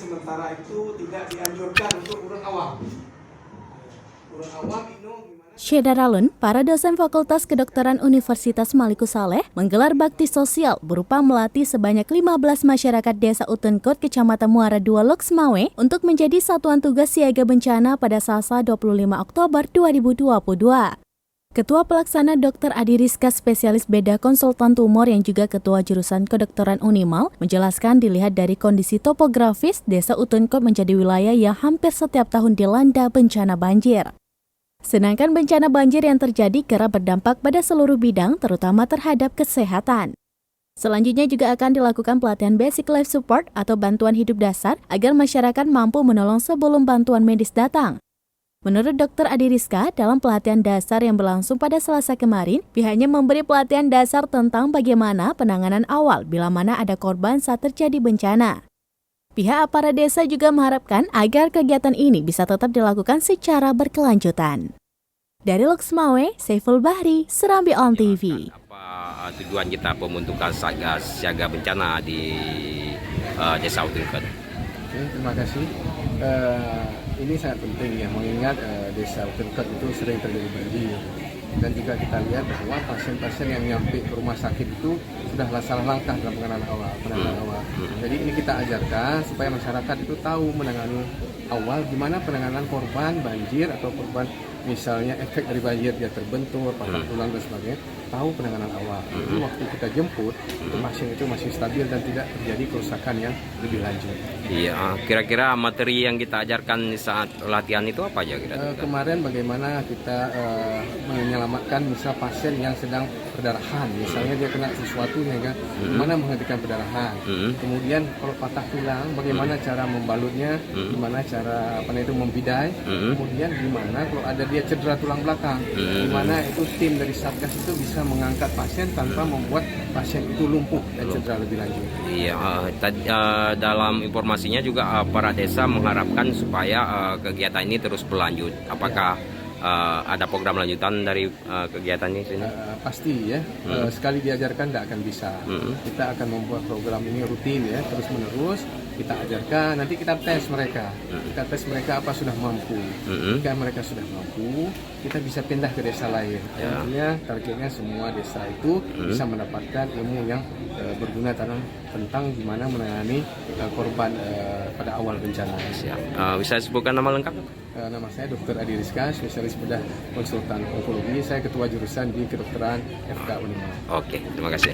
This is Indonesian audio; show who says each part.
Speaker 1: sementara itu tidak dianjurkan untuk orang awam. Orang awam itu
Speaker 2: Syedaralun, para dosen Fakultas Kedokteran Universitas Maliku Saleh menggelar bakti sosial berupa melatih sebanyak 15 masyarakat Desa Utenkot, Kecamatan Muara II, Loksmawe untuk menjadi satuan tugas siaga bencana pada Selasa 25 Oktober 2022. Ketua Pelaksana Dr. Adi Rizka, spesialis beda konsultan tumor yang juga Ketua Jurusan Kedokteran Unimal, menjelaskan dilihat dari kondisi topografis, Desa Utenkot menjadi wilayah yang hampir setiap tahun dilanda bencana banjir. Sedangkan bencana banjir yang terjadi kerap berdampak pada seluruh bidang, terutama terhadap kesehatan. Selanjutnya juga akan dilakukan pelatihan Basic Life Support atau bantuan hidup dasar agar masyarakat mampu menolong sebelum bantuan medis datang. Menurut Dr. Adi Rizka, dalam pelatihan dasar yang berlangsung pada Selasa kemarin, pihaknya memberi pelatihan dasar tentang bagaimana penanganan awal bila mana ada korban saat terjadi bencana. Pihak aparat desa juga mengharapkan agar kegiatan ini bisa tetap dilakukan secara berkelanjutan. Dari Loksmawe, Saiful Bahri, Serambi On TV.
Speaker 3: Apa tujuan kita pembentukan Satgas siaga bencana di Desa Utenkot?
Speaker 4: Oke, terima kasih. Ini sangat penting ya, mengingat Desa Utenkot itu sering terjadi banjir. Dan juga kita lihat bahwa pasien-pasien yang nyampe ke rumah sakit itu sudah salah langkah dalam penanganan awal. Jadi ini kita ajarkan supaya masyarakat itu tahu menangani awal gimana penanganan korban banjir atau korban misalnya efek dari banjir dia terbentur, patah tulang dan sebagainya, tahu penanganan awal. Jadi waktu kita jemput, itu pasien itu masih stabil dan tidak terjadi kerusakan yang lebih lanjut.
Speaker 3: Iya, kira-kira materi yang kita ajarkan saat latihan itu apa aja kira-kira?
Speaker 4: Kemarin bagaimana kita menyelamatkan misal pasien yang sedang perdarahan, misalnya dia kena sesuatu sehingga gimana menghentikan perdarahan. Kemudian kalau patah tulang, bagaimana cara membalutnya, gimana cara membidai. Kemudian gimana kalau ada dia cedera tulang belakang, gimana itu tim dari Satgas itu bisa mengangkat pasien tanpa membuat pasien itu lumpuh dan cedera lebih lanjut.
Speaker 3: Iya, dalam informasinya juga para desa mengharapkan supaya kegiatan ini terus berlanjut. Apakah ada program lanjutan dari kegiatan ini?
Speaker 4: Pasti ya, sekali diajarkan tidak akan bisa. Kita akan membuat program ini rutin ya, terus menerus kita ajarkan. Nanti kita tes mereka, apa sudah mampu. Jika mereka sudah mampu, kita bisa pindah ke desa lain. Tentunya targetnya semua desa itu bisa mendapatkan ilmu yang berguna tentang gimana menangani korban pada awal bencana.
Speaker 3: Bisa sebutkan nama lengkap?
Speaker 4: Nama saya Dr. Adi Rizka, spesialis bedah konsultan onkologi. Saya ketua jurusan di kedokteran FK Unimal.
Speaker 3: Oke, terima kasih.